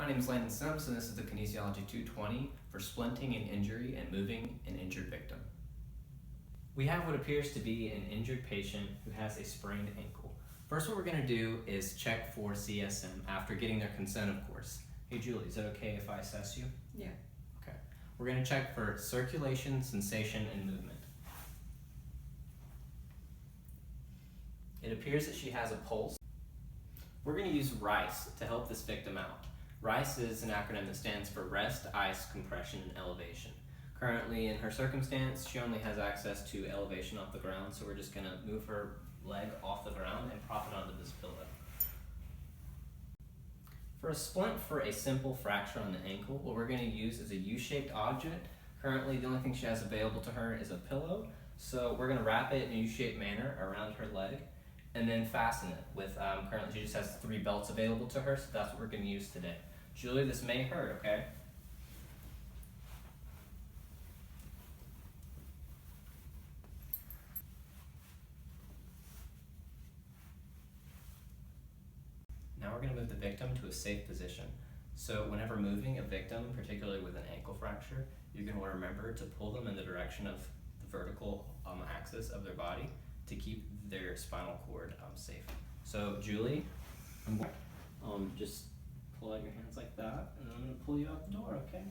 my name is Landon Simpson, and this is the Kinesiology 220 for splinting an injury and moving an injured victim. We have what appears to be an injured patient who has a sprained ankle. First, what we're going to do is check for CSM after getting their consent, of course. Hey Julie, is it okay if I assess you? Yeah. Okay. We're going to check for circulation, sensation, and movement. It appears that she has a pulse. We're going to use RICE to help this victim out. RICE is an acronym that stands for rest, ice, compression, and elevation. Currently, in her circumstance, she only has access to elevation off the ground, so we're just going to move her leg off the ground and prop it onto this pillow. For a splint for a simple fracture on the ankle, what we're going to use is a U-shaped object. Currently, the only thing she has available to her is a pillow, so we're going to wrap it in a U-shaped manner around her leg and then fasten it with, currently she just has 3 belts available to her, so that's what we're going to use today. Julie, this may hurt, okay? Now we're going to move the victim to a safe position. So whenever moving a victim, particularly with an ankle fracture, you're going to want to remember to pull them in the direction of the vertical axis of their body to keep their spinal cord safe. So Julie, I'm going to just pull out your hands like that, and I'm going to pull you out the door, okay?